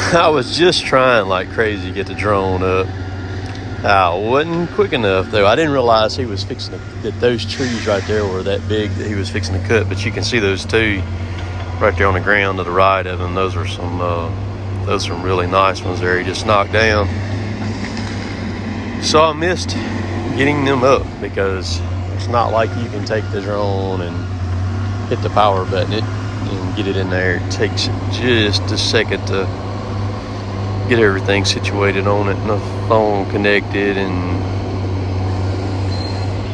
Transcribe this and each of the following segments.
I was just trying like crazy to get the drone up. I wasn't quick enough though. I didn't realize he was fixing that those trees right there were that big that he was fixing to cut. But you can see those two right there on the ground to the right of him. Those are some really nice ones there he just knocked down. So I missed getting them up because it's not like you can take the drone and hit the power button and get it in there. It takes just a second to get everything situated on it and the phone connected and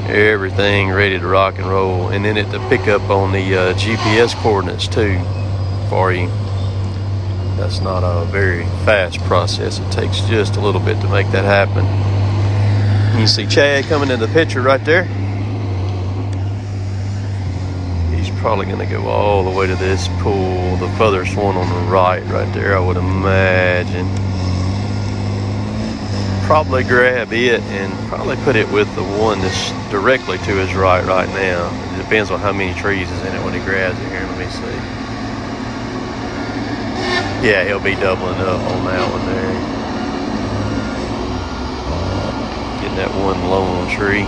everything ready to rock and roll, and then it to pick up on the GPS coordinates too for you. That's not a very fast process. It takes just a little bit to make that happen. You see Chad coming in the picture right there. He's probably going to go all the way to this pool, the furthest one on the right there, I would imagine. Probably grab it and probably put it with the one that's directly to his right now. It depends on how many trees is in it when he grabs it here. Let me see. Yeah, he'll be doubling up on that one there. Getting that one lone tree.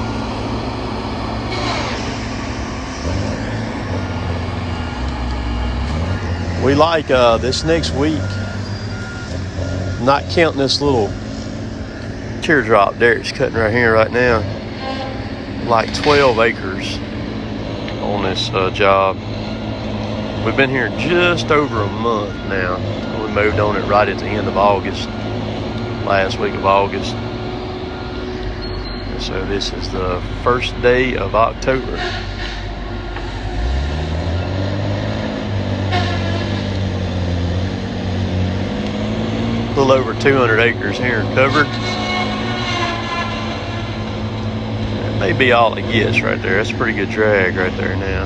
We like this next week, not counting this little teardrop Derrick's cutting right here right now, like 12 acres on this job. We've been here just over a month now. We moved on it right at the end of August, last week of August. And so this is the first day of October. A little over 200 acres here covered. That may be all it gets right there. That's a pretty good drag right there now.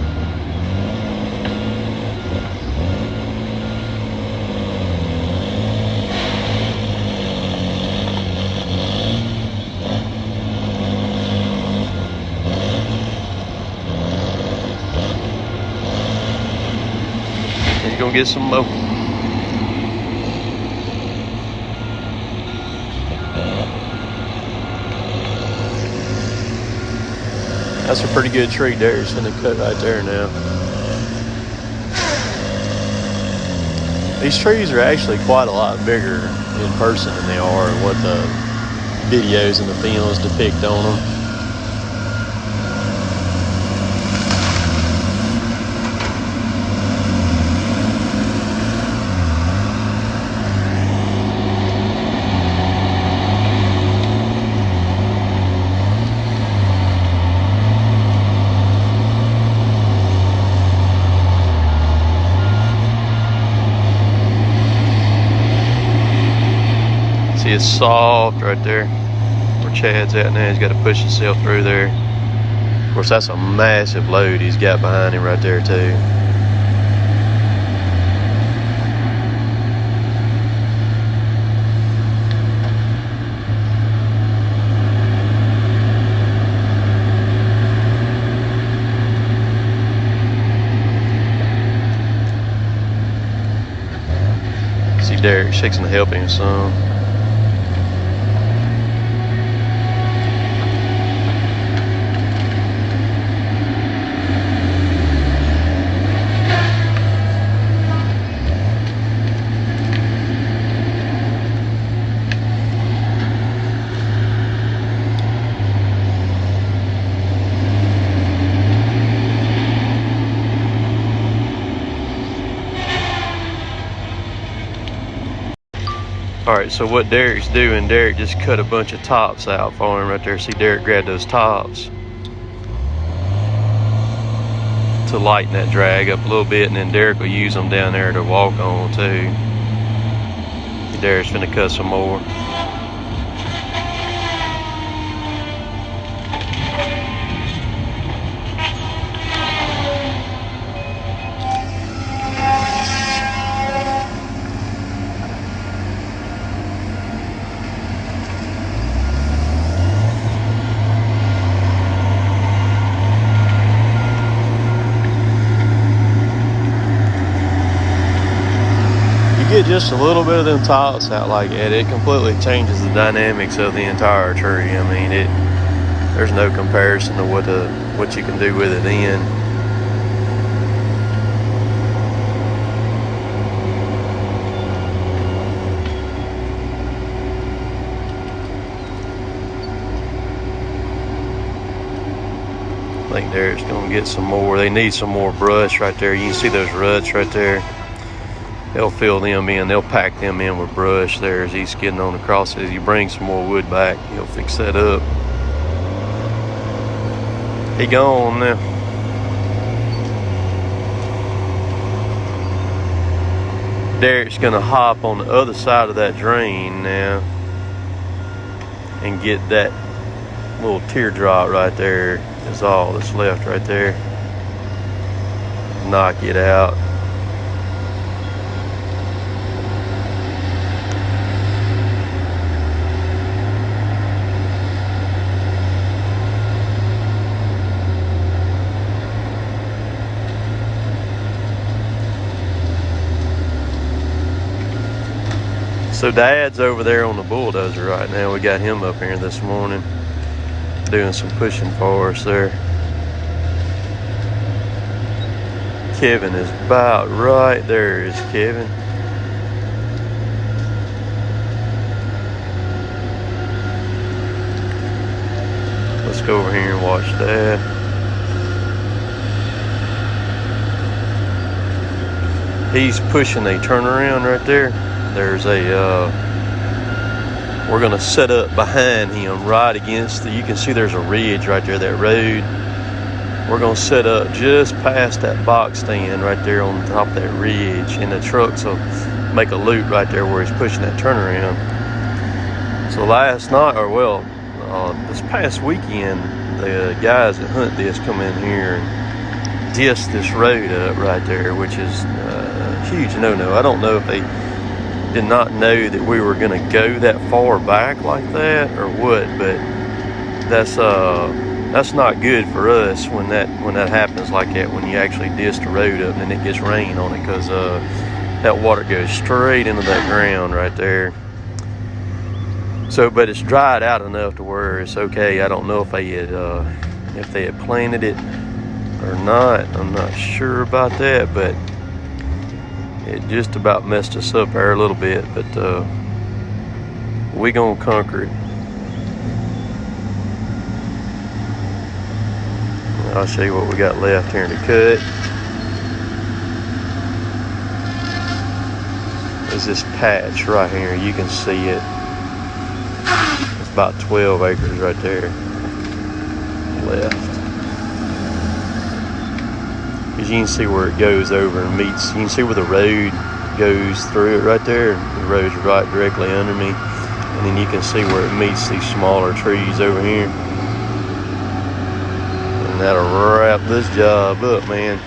He's gonna get some more. That's a pretty good tree Derrick's gonna cut right there now. These trees are actually quite a lot bigger in person than they are what the videos and the films depict on them. See, it's soft right there where Chad's at now. He's got to push himself through there. Of course, that's a massive load he's got behind him right there too. See Derrick fixing to help him some. Alright, so what Derrick's doing, Derrick just cut a bunch of tops out for him right there. See, Derrick grabbed those tops to lighten that drag up a little bit, and then Derrick will use them down there to walk on too. Derrick's finna cut some more. get just a little bit of them tops out like that, it completely changes the dynamics of the entire tree. I mean, there's no comparison to what you can do with it then. I think Derrick's gonna get some more. They need some more brush right there. You can see those ruts right there. They'll fill them in. They'll pack them in with brush there as he's getting on across. As you bring some more wood back, he'll fix that up. He gone now. Derrick's gonna hop on the other side of that drain now and get that little teardrop right there. Is all that's left right there. Knock it out. So Dad's over there on the bulldozer right now. We got him up here this morning doing some pushing for us there. Kevin is about right there is Kevin. Let's go over here and watch Dad. He's pushing a turnaround right there. There's we're gonna set up behind him right against you can see there's a ridge right there, that road. We're gonna set up just past that box stand right there on top of that ridge, and the trucks will make a loop right there where he's pushing that turnaround. So last night, this past weekend, the guys that hunt this come in here and disc this road up right there, which is a huge no-no. I don't know if they did not know that we were going to go that far back like that or what, but that's not good for us when that happens like that, when you actually disc the road up and it gets rain on it, because that water goes straight into that ground right there. So, but it's dried out enough to where it's okay. I don't know if they had planted it or not. I'm not sure about that, but it just about messed us up there a little bit, but we gonna conquer it. I'll show you what we got left here to cut. There's this patch right here. You can see it. It's about 12 acres right there left. Because you can see where it goes over and meets. You can see where the road goes through it right there. The road's right directly under me. And then you can see where it meets these smaller trees over here. And that'll wrap this job up, man.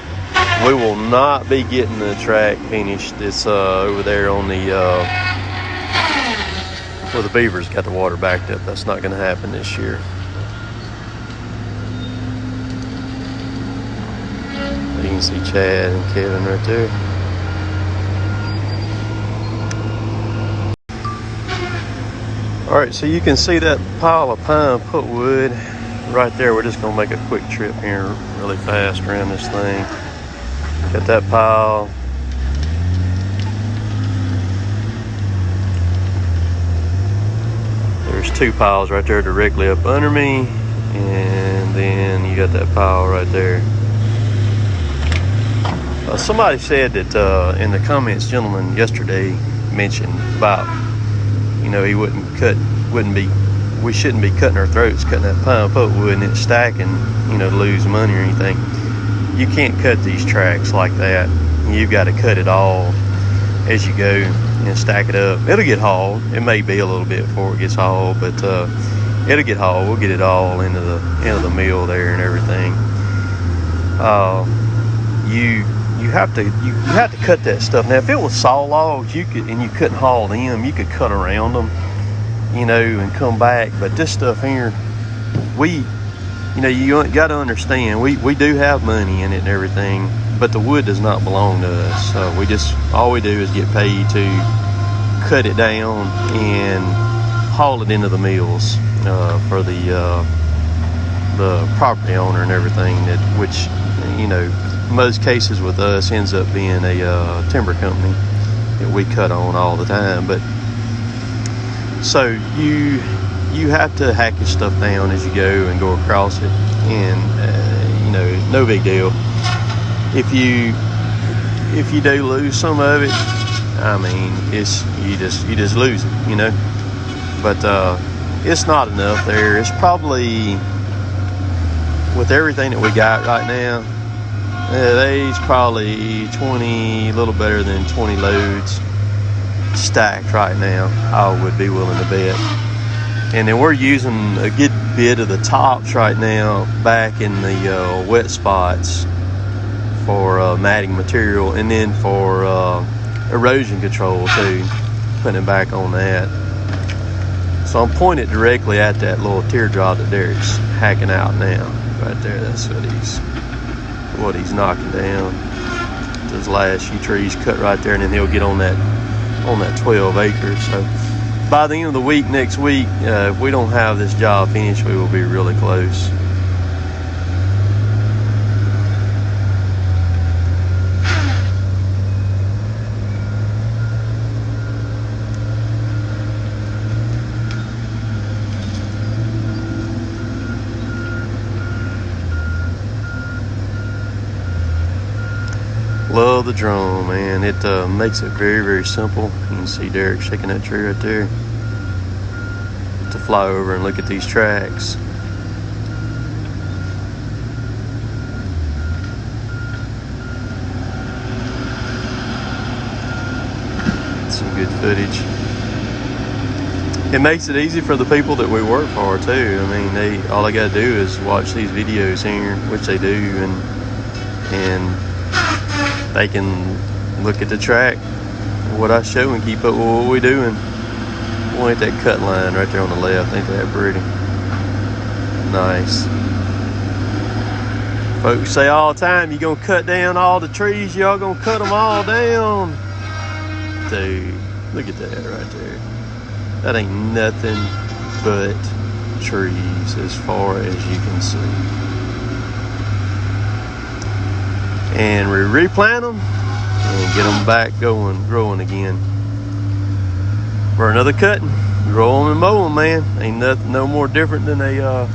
We will not be getting the track finished. It's over there on the where the beavers got the water backed up. That's not going to happen this year. You can see Chad and Kevin right there. All right, so you can see that pile of pine pulpwood right there. We're just gonna make a quick trip here really fast around this thing. Got that pile. There's two piles right there directly up under me, and then you got that pile right there. Somebody said that in the comments, gentleman yesterday mentioned about, he we shouldn't be cutting our throats, cutting that pine pulpwood and it's stacking, to lose money or anything. You can't cut these tracks like that. You've got to cut it all as you go and stack it up. It'll get hauled. It may be a little bit before it gets hauled, but it'll get hauled. We'll get it all into the mill there and everything. You have to cut that stuff. Now, if it was saw logs, you couldn't haul them, you could cut around them, and come back. But this stuff here, you got to understand, we do have money in it and everything. but the wood does not belong to us. So all we do is get paid to cut it down and haul it into the mills for the property owner and everything, which most cases with us ends up being a timber company that we cut on all the time. But so you have to hack your stuff down as you go and go across it, and no big deal. If you do lose some of it, I mean, you just lose it, But it's not enough there. It's probably, with everything that we got right now, there's probably 20, a little better than 20 loads stacked right now, I would be willing to bet. And then we're using a good bit of the tops right now back in the wet spots for matting material, and then for erosion control too, putting it back on that. So I'm pointed directly at that little teardrop that Derrick's hacking out now. Right there, that's what he's knocking down. Those last few trees cut right there, and then he'll get on that 12 acres. So by the end of the week, next week, if we don't have this job finished, we will be really close. Love the drone, man. It makes it very, very simple. You can see Derrick shaking that tree right there to fly over and look at these tracks. Some good footage. It makes it easy for the people that we work for too. I mean, all they got to do is watch these videos here, which they do, and they can look at the track, what I show, and keep up with what we're doing. Boy, ain't that cut line right there on the left, ain't that pretty? Nice. Folks say all the time, you gonna cut down all the trees, y'all gonna cut them all down. Dude, look at that right there. That ain't nothing but trees as far as you can see. And we replant them and get them back growing again for another cutting. Grow them and mow them, man. Ain't nothing no more different than a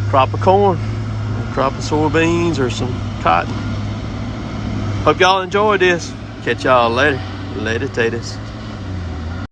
crop of corn, a crop of soybeans, or some cotton. Hope y'all enjoyed this. Catch y'all later. Later, taters.